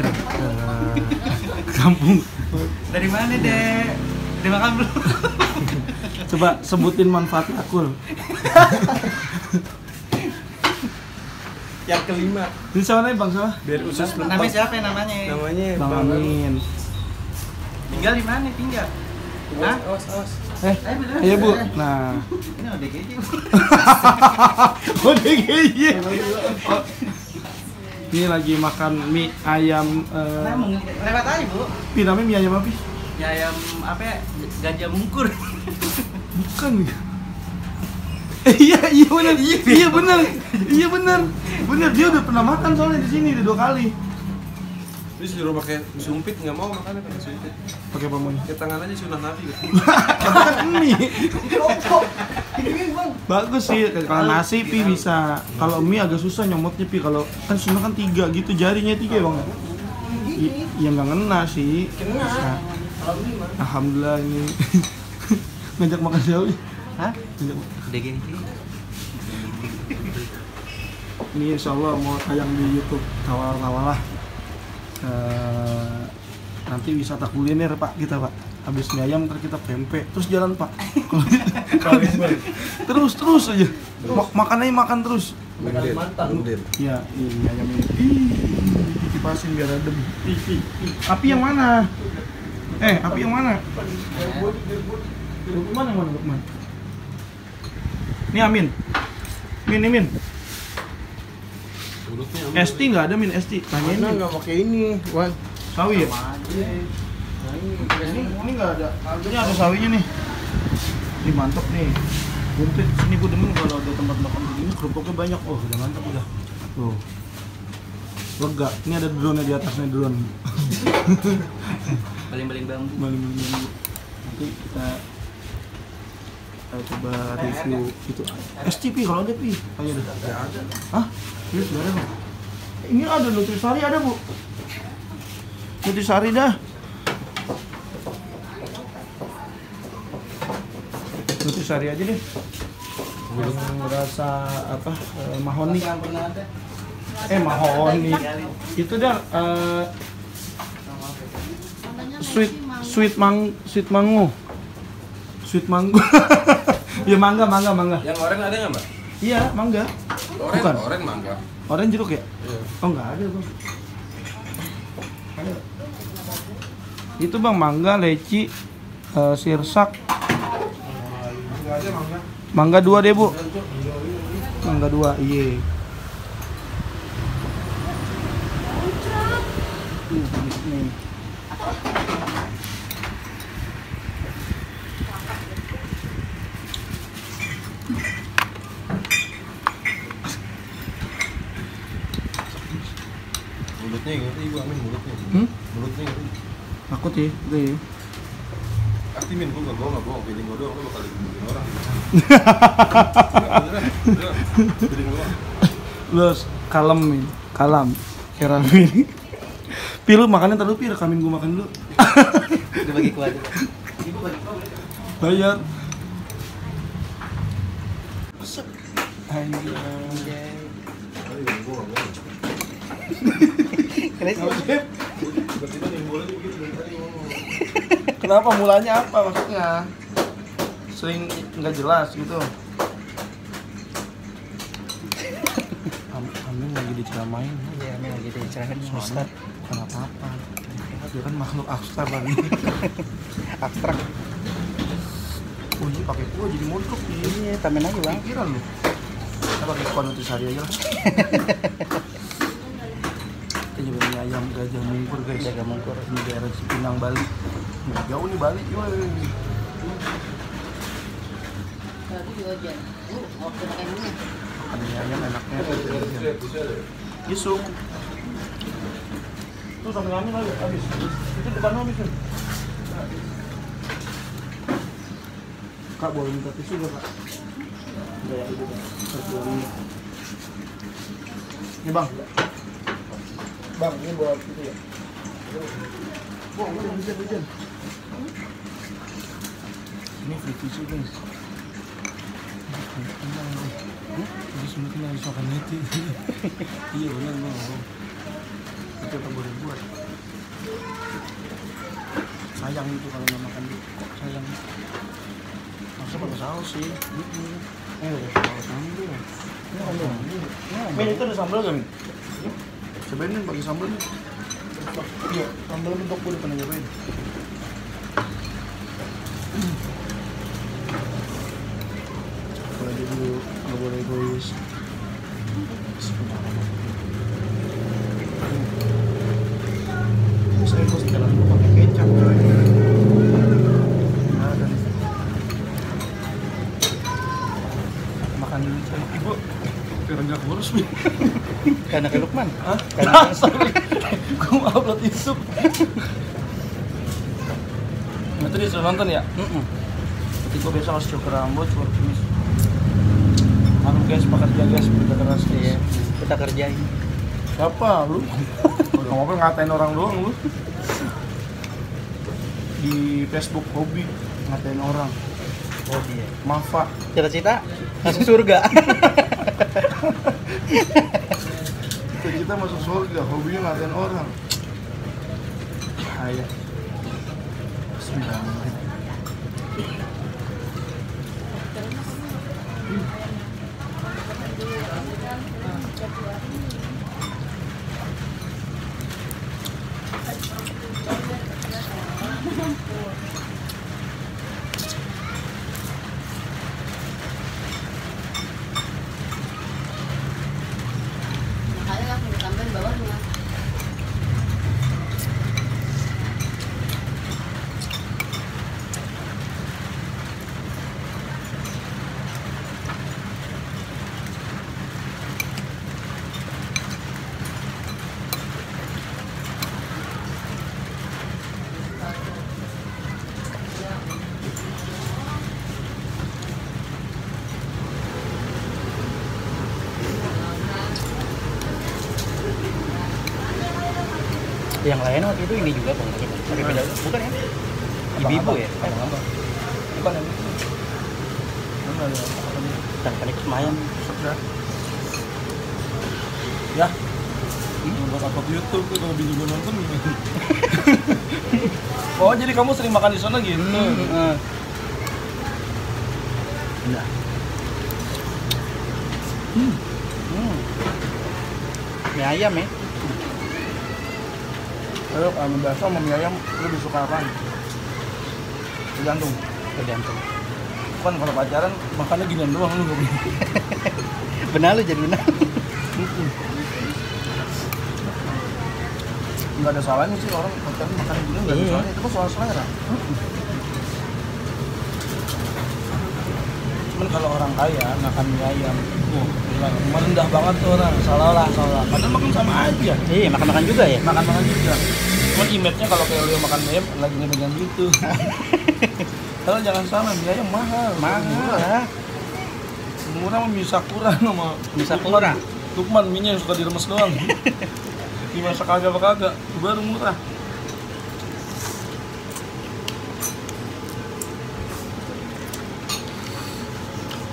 mampir ke kampung. Dari mana, Dek? Udah makan belum? Coba sebutin manfaat Yakult. Yang kelima. Ini siapa nih Bang siapa? Biar usus Namanya siapa ya namanya? Namanya Bang Amin. Tinggal di mana? Tinggal. Hah? Awas. Bener. Iya Bu. Nah. Ini ODGJ. ODGJ. Ini lagi makan mie ayam. Lewat aja, Bu. Pi namanya mie ayam apa? Pi? Ya ayam apa ya? Gajah mungkur. Bukan ya? Iya benar. Benar dia udah pernah makan soalnya di sini udah 2 kali. Terus disuruh pakai sumpit, nggak mau makannya pakai sumpit. Pakai apa mau? Pakai tangan aja sunnah Nabi gitu. Mie. Bagus sih kalau nasi Pi bisa. Kalau mie agak susah nyomotnya Pi. Kalau kan sunnah kan 3 gitu jarinya 3 ya Bang. Ya nggak ngena sih. Bisa. Alhamdulillah ini. Ngajak makan siapa? Hah? Ngajak ODGJ. Ini insya Allah mau tayang di YouTube Tawalah. Nanti wisata kuliner Pak kita Pak. Habis mie ayam ntar kita pempek terus jalan Pak. terus aja. Makan terus. Mungkin. Ya ini ayam ini. Dikipasin biar adem. Api yang mana? Api yang mana? Lukman yang mana Lukman? Ini Amin. Min. ST nggak ada Min ST. Tanyain Mana nggak pakai ini, Wan? sawi ya? Ini nggak ada. Harganya ada sawinya nih. Ini mantap nih. Komplit. Sini gue demen kalau ada tempat makan begini kerupuknya banyak. Oh udah mantap udah. Tuh. Lega. Ini ada drone di atasnya drone. Baling-baling bambu. Baling-baling bambu. Nanti kita coba review itu STP kalau ada Pi. Ayo deh. Ada. Hah? Terus ada Bang? Ini ada Nutrisari ada Bu. Nutrisari dah. Nutrisari aja deh. Rasa apa? Mahoni. Mahoni. Itu dah sweet mango. Sweet mango. Ya mangga. Yang oranye ada nggak, Mbak? Iya, mangga. Bukan. Oranye mangga. Oranye jeruk ya? Iya. Oh, enggak ada, Bang. Ada. Itu Bang, mangga, leci, sirsak. Enggak ada mangga. Mangga 2 deh, Bu. Mangga 2, iya. Nih. Mulutnya ngerti Ibu Amin, mulutnya. Mulutnya ngerti. Takut ya, itu ya. Aktimin, gue nggak bohong, feeling gue doang, lo bakal digebukin orang. Feeling gue. Lu kalem, Keramin. Pi lu makannya terlalu Pi, rekamin gue makan dulu. Udah bagi kuat. Ibu bagi kuat. Bayar. Kenapa mulanya apa maksudnya? Sering nggak jelas gitu. Amin lagi diceramain. Iya, Amin lagi diceramain Ustaz. Bukan apa-apa. Dia kan makhluk abstrak Bang. Abstrak. Oh iya pakai kuah jadi mondok nih. Iya, tambahin aja, Bang. Pikiran lu. Kita pakai kuah nutrisari aja lah. Kita nyoba mie ayam gajah mungkur guys. Gajah mungkur. Ini daerah Cipinang Bali. Nggak jauh nih Bali. Woi. Makan mie ayam enaknya. Yusuf. Tuh sampai ngamin lagi habis. Itu depan habis tuh. Kak boleh minta tisu gak Kak? Enggak ya ibu Kak. Ini Bang. Bang, ini buat itu ya. Bang, hujan. Ini free tisu guys. Jadi semua kena harus makan itu. Iya benar Bang. tetap boleh buat. Sayang itu kalau nggak makan kok sayang. Masa pakai saus sih? Udah saus ambil. Min itu ada sambal gak, Min? Sebenarnya pakai sambal nih. Iya, sambal bentuk udah pernah nyobain. Kalau dulu nggak boleh egois. Saya kok sekarang pakai kecap, coy. Nah, dan makan ibu biar nggak kurus, Min. Karena ke Lukman. Hah? Karena Sorry, gue mau upload YouTube. Nah, tadi sudah nonton ya? Berarti gue biasa harus cukur rambut, cukur kumis. Anu guys, pekerja guys, kerja keras guys. iya, kita kerjain. Siapa lu? Udah ngomong ngatain orang doang lu. Di Facebook hobi ngatain orang. Oh iya. Mafa. Cita-cita masuk surga. Kita masuk surga, hobinya ngatain orang. Bahaya. Bismillahirrahmanirrahim. Makanya langsung ditambahin bawahnya. Yang lain waktu itu ini juga bang, tapi beda bukan ya? Ibu-ibu ya? Abang-abang. Bukan yang itu. Mana ya? Kan ikut Semayam. Sudah. Ya. Buat upload YouTube tuh kalau bini gue nonton gitu. Oh, jadi kamu sering makan di sana gitu? Enggak. Mie ayam ya? Ayo, mie biasa sama mie ayam, lu lebih suka apaan? Tergantung. Tergantung. Kan kalau pacaran makannya ginian doang lu nggak punya. Benar lu jadi benar. Nggak ada salahnya sih orang pacaran makan gini nggak ada Iya. salahnya, itu kan soal selera. Cuman kalau orang kaya makan mie ayam, gila, merendah banget tuh orang, salah. Padahal makan sama aja. Iya, makan-makan juga ya? Makan juga. Cuman image-nya kalau kayak lu makan mie ayam lagi ngemegang gitu. Kalau jangan salah, mie ayam mahal. Mahal. Murah mah mie Sakura sama Mie Sakura. Lukman mie-nya yang suka diremes doang. Dimasak kagak itu baru murah.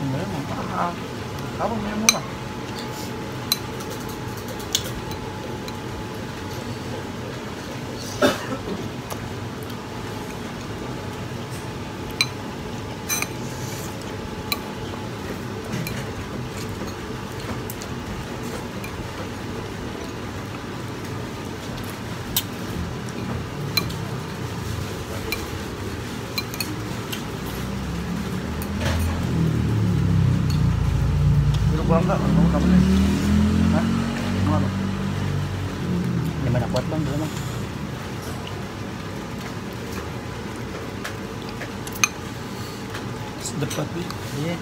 Mie ayam mahal. Apa mie ayam murah? Udah pulang nggak? Kamu kapan nih? Hah? Mana? Gimana kuat bang dulu bang? Sedepat nih. Iya.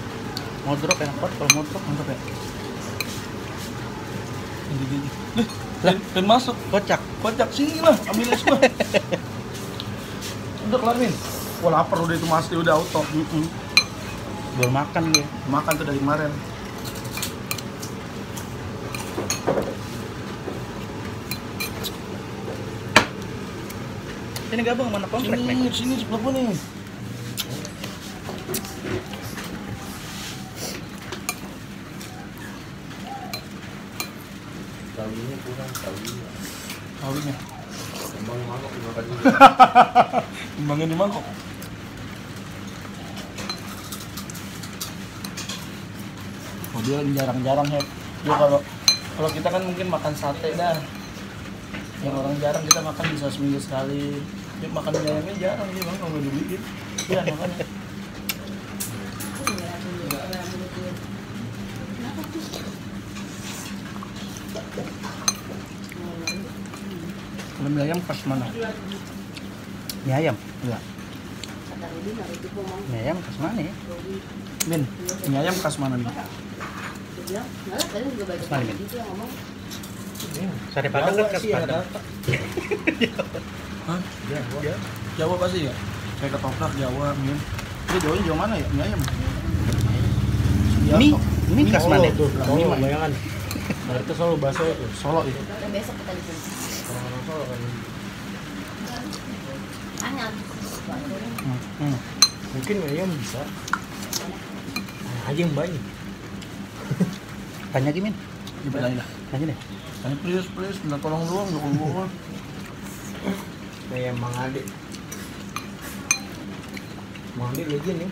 Mau drop enak banget kalau mau drop mantap ya. Gini. Dan masuk. Kocak. Sini lah, ambil es gua. Udah kelar Min. Wah lapar udah itu pasti udah auto. Baru makan dia. Makan tuh dari kemarin. Ini gabung mana komplek nih? Sini sebelah gua nih. Tahunya kurang, tahunya. Kawinnya. Emang mangkok dimakan juga. Timbangnya di mangkok. Oh, dia jarang-jarang ya. Dia kalau kita kan mungkin makan sate dah. Yang orang jarang kita makan bisa seminggu sekali. Dia makan mie ayamnya jarang dia bang kalau nggak dibikin. Iya makanya. Kalau mie ayam pas mana? Mie ayam. Iya. Mie ayam khas mana ya? Min, mie ayam khas mana nih? Mana, Min? Sate Padang kan khas Padang. Hah? Jawa pasti ya? Kayak ketoprak Jawa, mie. Dia Jawanya Jawa mana ya? Mie ayam. Mie khas mana itu? Mie mah. bayangan. Nah, itu selalu bakso itu. Solo itu. Besok kita di sini. Orang-orang Solo kan. Hangat. Mungkin ayam bisa. Aja yang banyak. Tanya Gimin. Dibilangin dah. Tanya deh. Tanya please, minta tolong doang, jangan bohong. Kayak Mang Ade. Mang Ade legend ya.